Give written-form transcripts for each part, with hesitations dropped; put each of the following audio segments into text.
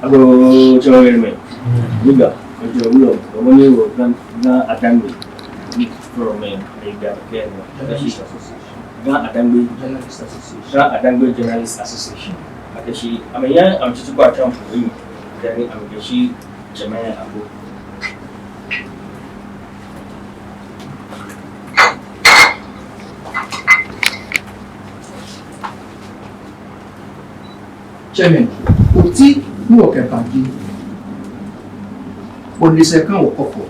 Ago Joel Liga, Joel, when you were Naa Korkoi from Naa Korkoi Journalists Association. Gadangme Journalists Association. Akashi, amenya amchukua champu hii. Then amgeshi jamaa abu. Chairman, oti ni wo kepangi. Bonise kan wo koko.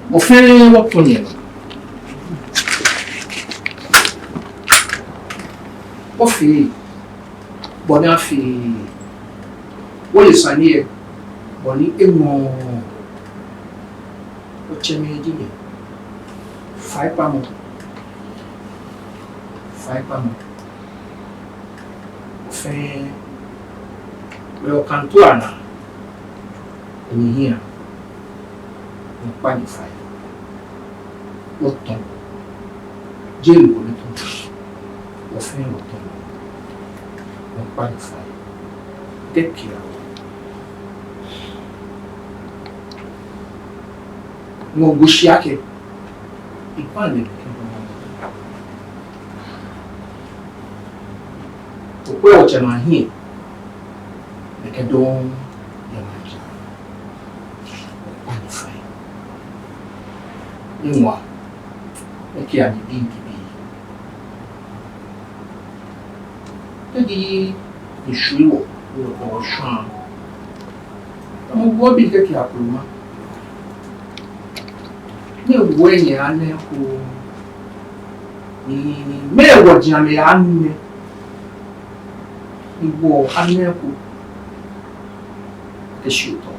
Mo fe wo tonye. Ofi boni afi wo le sanye boni emo o cheme di ni 5 pamo ofe we kanto ana ni here ni qualify o ton jelu ko le ton ofe o ton qualify. Take care. No bushiake. Ipande to kwa chama hii. Nekedon ya maji. Qualify. Nwa. Ekia ni bingi. Di ishuwo wo shan mo wo bi ke ki apuruma ni wo yen ane ko ni me wo jame ane ni wo ane ko ke shuto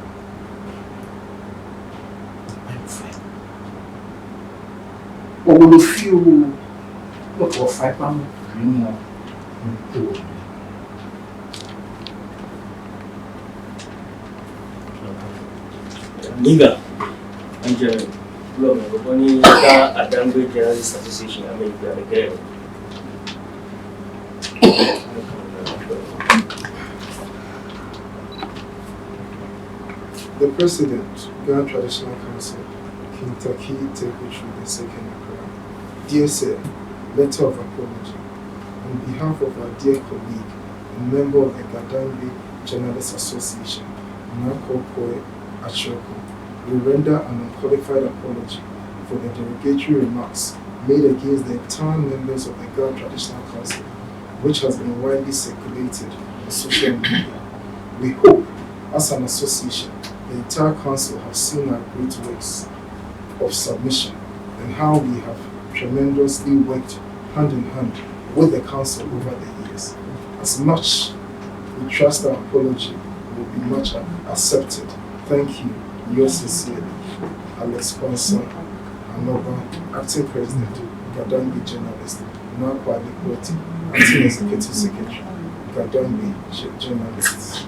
o wo fi o lo ko fa pa mo mo Liga, Angel, Lomoni, Gadangme Journalists Association, America. The President, Ghana Traditional Council, Kentucky Tekutri II, dear Sir, letter of apology. On behalf of our dear colleague and member of the Gadangme Journalists Association, Naa Korkoi Akyereku, we render an unqualified apology for the derogatory remarks made against the entire members of the Ghana Traditional Council, which has been widely circulated on social media. We hope, as an association, the entire council has seen our great ways of submission and how we have tremendously worked hand in hand with the council over the years. As much we trust our apology will be much accepted. Thank you, yours sincerely, our sponsor, Anoba, Acting President, Gadangme Journalists, Naa Korkoi Akyereku, Acting Executive Secretary, Gadangme Journalists.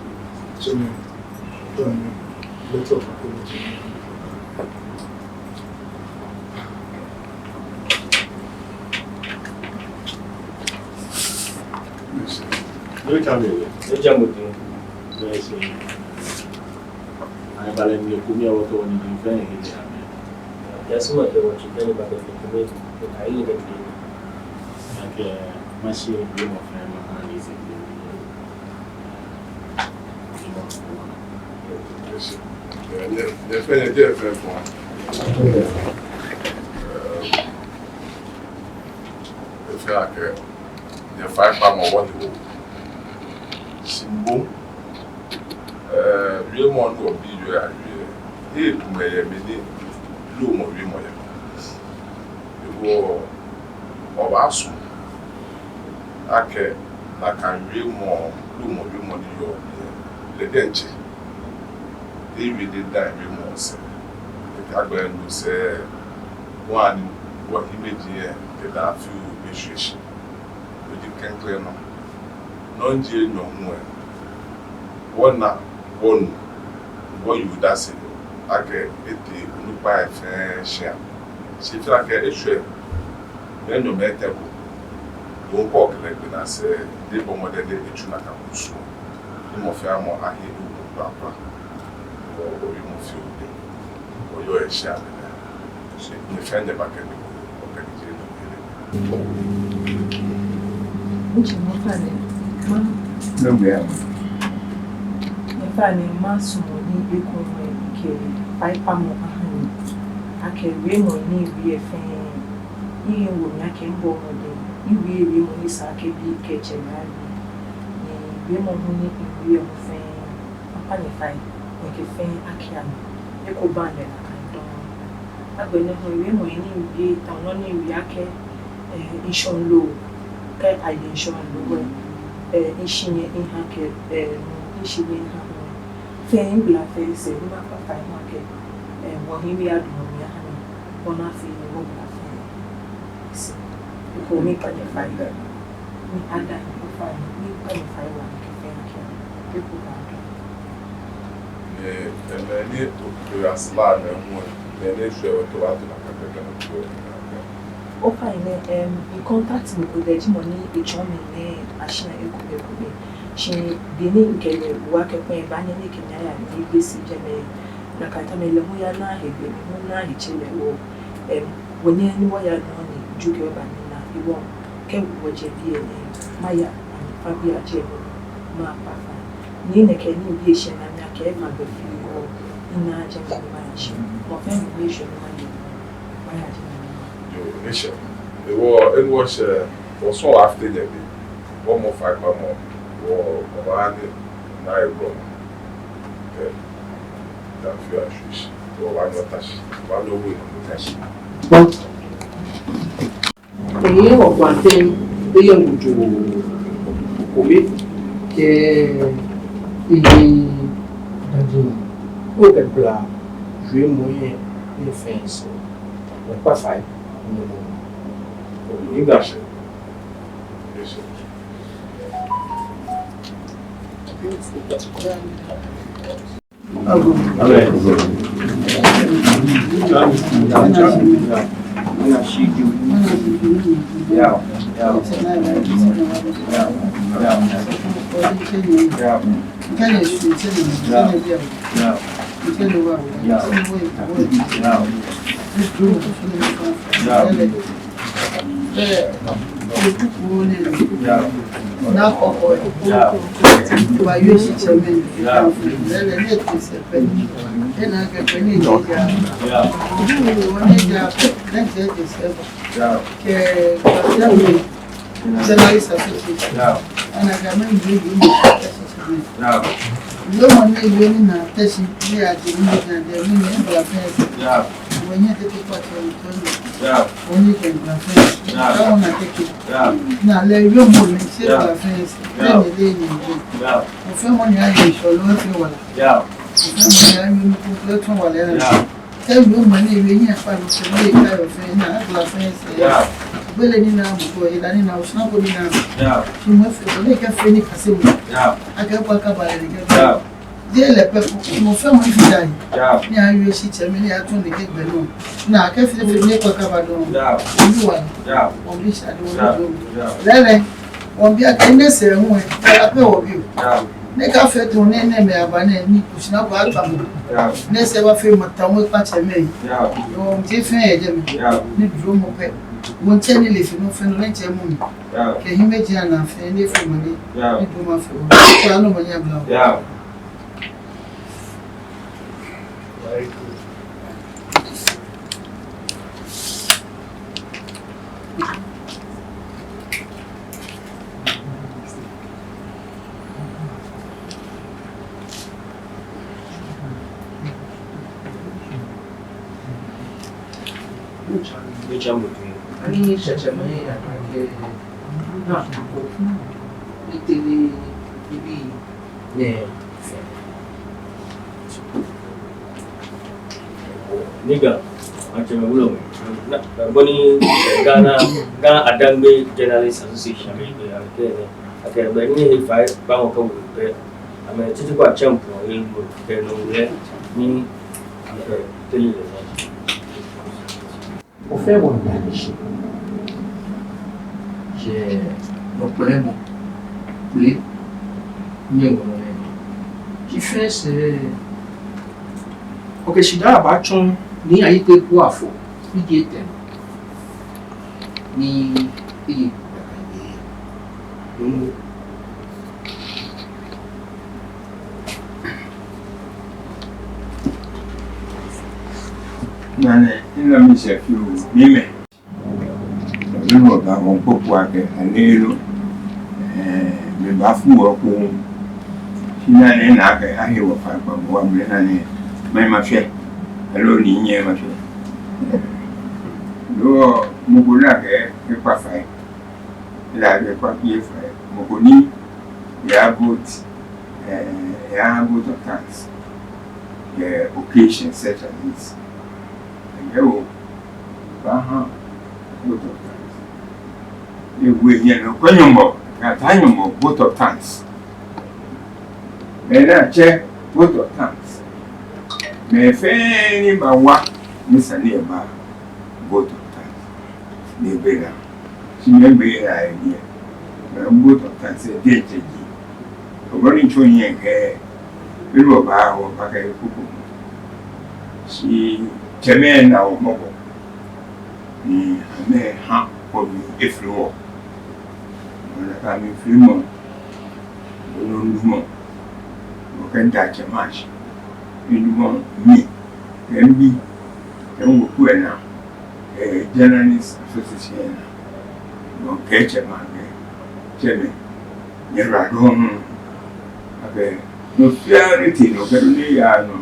Letter of apology. You tell me. You jump with me. Yes. I'm telling you, come here. What do you think? Yes, what you think about the community? I live in the. Okay, my share of your friend is the friend is friend for. The fact the 5 pound or 1 Simbo, Raymond will be your here to my mini loom of Raymond. You go of us. I can read more loom of Raymond. The dench. They really die Raymond. The Agwen will say one what he made here, the few issues. But you can clear now. Non jail no more. One what you that's it. I get it look by a share. She feel like a share. Then you met them. Don't walk like when I say they bomb the day to Nakamusu. mo fẹ́ àmọ́ ahẹ́lú pàápàá orí mo fi òde oyó ẹ̀ṣẹ́ àbẹ̀lẹ̀ ṣe ìfẹ́ ẹ̀ bá kẹ́lẹ́ ọ̀kẹ́lẹ́ ní ìlú. Ó jẹ́ mọ́ fàlẹ́ máa fàlẹ́ máa sọ̀rọ̀ ní ikùn rẹ̀ kiri pàípàmọ́ ahọ́n akẹ̀wé mọ̀ ní ìwé ẹ̀fẹ́ yíyẹ wò ní akẹ́bọ̀ ọmọdé ìwé ìwé mọ̀ ní sàkébí kẹ̀jẹ̀ láàrin ìwé mọ̀ ní ìwé ọ̀fẹ́ apánìfàì nìkẹ́fẹ́ akíyàmù ẹ̀kọ́ bá ń lẹ̀ àkàndán agbẹ̀nẹ̀ mọ̀ ìwé mọ̀ ní ìwé tàwọn ní ìwé akẹ́ ìṣọ̀nlò kẹ́ àyè ìṣọ̀nlò wẹ̀ ìṣìyẹ ìhà kẹ́ ìṣìyẹ ìhà wẹ̀ fẹ́ ìgbìlà fẹ́ ṣe ní máa pàtà ìhà kẹ́ wọ́n ní bí adùn ní àná wọ́n náà fi ìwọ̀n gbà fẹ́ ṣe ìkọ̀ mi pàdéfàì ní àdá ìfọ̀fàì ní pàdéfàì wà ní kẹfẹ́ akíyàmù ẹ̀kọ́ bá ń dùn. Ní òkúrasílà rẹ̀ wọ́n ní ìṣẹ́ ọ̀tọ̀ wá tó máa kẹ́kẹ́ náà tó ó fà ní ìkọ́ntàtì mi kò dẹ̀jú mọ́ ní ìjọ́ mi ní àṣìná ẹ̀kọ́ mi ṣe bí ní ìkẹlẹ̀ ìwà kẹ́kọ̀ọ́ ẹ̀ bá ní ní kìnìún àyà ní gbèsè jẹ́mẹ̀ nàkàtà mi lẹ́mú yá náà ẹ̀gbẹ́ mi mú náà ìkyẹlẹ̀ wọ wọ́n ní ẹni wọ́yà náà ní ìjúkẹ́ ọba mi náà ìwọ kẹ́wọ́ jẹ́ bí ẹ̀ máyà àmìfà bí àjẹ́ mi máa pàfà ní ìnẹ̀kẹ́ ní ìbí ìṣẹ̀ náà ní akẹ́ máa bẹ̀ fi wọ iná ajẹ́ mi máa ṣe wọ́n fẹ́ mi bí ìṣẹ̀ náà ní máyà jẹ́ mi. Nation. They were it was so after that one more 5 more or one night bro. Okay. That few ashes. So one not touch. One no way to touch. But èyí ọ̀pọ̀ àti ẹyẹ òjò òwe jẹ́ iye ìdájọ́ ó bẹ̀rẹ̀ ìwé mọ́ yẹn ní fẹ́ǹsì ọ̀pá 5. English. Yes. Naa Korkoi Akyreku wa yo shi chairman lele ne tse pe ena ke pe ni ja woni ja ne je se ke Gadangme Journalists Association ana ga men yi yo mo ne yo ni na tesi ni a je ni na de ni ne bla fe when you take what you only can confess. I want to take it. Now, let you move and say your face. Then the day you go. The family I shall not feel well. The family I will put on whatever. Tell you money when you have to make kind of thing. Not face. Well, in now, go in and now, somebody now. You must make a finish. I can work about it. Dès les peuples, mon frère m'a dit il y a eu aussi terminé à tourner quelques ballons. N'a qu'à faire venir quoi cabadon. On dit ça là, on vient tenir ces mots. Après au vieux. N'est qu'à faire tourner mais abané ni couche n'a pas à ne se va faire matamou pas t'aimer. On dit fin ni drôme mon père. Mon tien les films fait nous l'entier monde. Que immédiat n'a fait des films ni pour ma fille. Ça nous m'a blanc. Very good. Which I'm looking at. Ani ṣẹ̀ṣẹ̀mọ́ àgbàgbé náà kò nítorí ibi ní ẹ̀fẹ̀. Nigga, macam belum. Bani Gadangme Journalists Association Akyreku ni hifai bango ka wupe. Ame titi kwa champion yingo keno ule ni tele. Ó fẹ́ wọ̀ ní àdìsí. Ṣé ọ̀pọ̀lọpọ̀ pé ní ìwọ̀n rẹ̀ She first okay, she da abachon ni ayite ku afo. We get them. Ni Nane, ina mi se fiu mime. Nínú ọ̀gá wọn pọ̀pọ̀ akẹ́ ànílò bèbá fún ọkùn tí náà ní nàákẹ́ ahìwọ̀ fàápàá wà mìíràn náà ní mẹ́màfẹ́ ẹlò ní yẹn màfẹ́ lọ́wọ́ mọ́kò láàkẹ́ pípa fàáyé láàkẹ́ pàpíyé fàáyé mọ́kò ní ìyá boat of tanks occasion such as this ẹ̀yẹ́ wò bá hàn boat of tanks. We no quanyumbo, Catanyumbo, boat of tanks. Then I check boat of tanks. May fairly by what Miss Nearby boat of tanks. Near Bella. She may be an idea. Boat of tanks, a dead jiggy. Running to your hair, below bar or back a cuckoo. She came now mobile. I may hump for you if you walk. I mean, free more. You don't do more. You can touch a match. You do want me. Can be. Can work well now. A Journalists Association. You catch a man. Tell me. You're right home. Okay. No fear anything. No better than you are. No.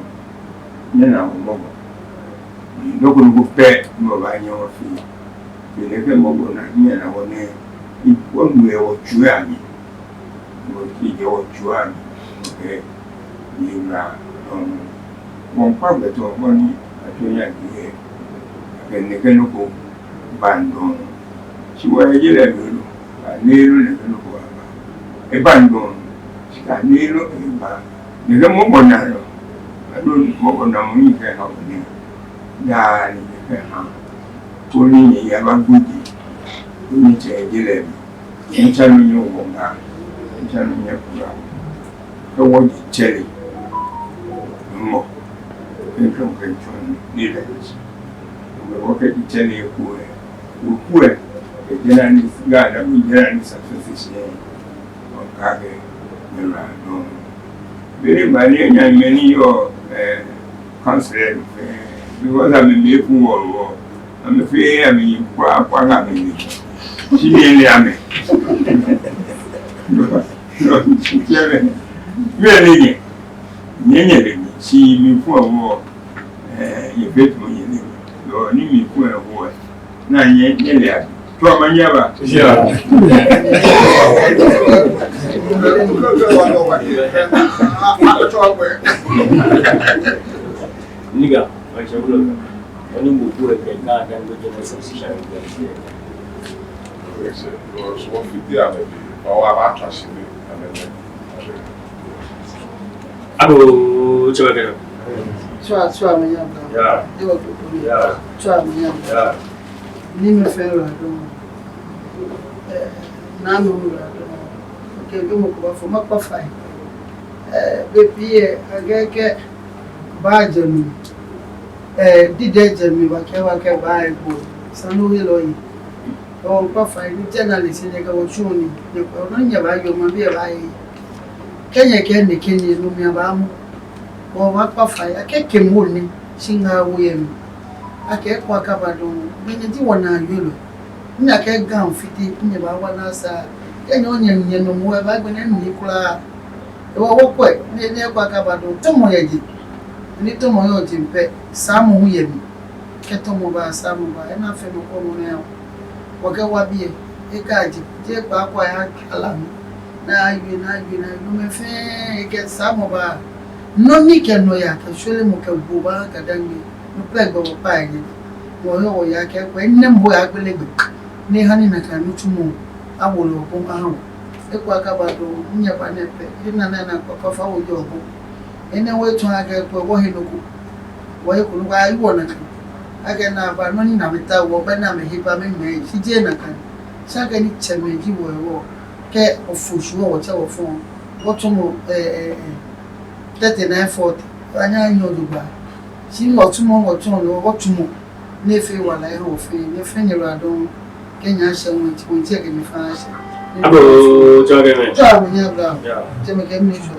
You're not mobile. You're not going to go back. No, by your feet. You never mobile. Not me and our name. One way or Juani, your Juani, okay, you are one public or money at your young year. Again, the Canoko band on. She was a yellow, a nail, a band on. She got nail and band. The more narrow. I don't know what I'm can help me. Darling, you can have. Only you have a goodie. You need to get in telling you what that, in telling you the word cherry. No more. You can get on leaders. We work at the cherry who are the Journalists Association of Kage, Mirano. Very many your consulate because I'm a big war. I'm afraid I'm in Quagga. She didn't hear me. No, she came really. She before war. You bet me, you need me for a war. Now, yet, from my never. Nigga, I shall look. Only move work and Gadangme Journalists Association. What we did, our attraction. Abu Chabakero. Swam, yeah. Swam, yeah. Name fair. Nano. Okay, you move for Macafai. Baby, I get Bajan. Did me whatever buy book. Sanu Hilloy. Oh, Papa, journalists in the Gawachuni. The Coronia by your Mabia by Kenya can the Kenya Lumiabam. Or what Papa, I can't come morning, sing her William. I can't walk up at home. When you do one you look. I can't go 50 in the Bawanasa. Can onion, you know, more about when Nicola. You walk away, near Quacabado, Tomoyadi. Little more Jimpe, some William. Ketomoba, Samoba, and nothing of common. Wakawabi, a kaji, take back why alarm. Now you may fair get some of our no nickel no yak, surely Muka Buba, Gadangme, no plague of pine. Moyo yak, when Nembo Agbelebe, Nehani Nakamutumo, I will open my home. The Quacabado, Niapanepe, Inana Papa with your book. Anyway, to I get what he look. Why you want to? I can have a money now without what Banam Hipam, she didn't can. Sakani Chame, you were care of Fush, whatever form. What more 3940 anya nyoduba si otumo otumo nefe wala ero fe nefe ni radon Kenya sha wonti ake mi fa sha abo joge me ja me ya bra je me ke mi so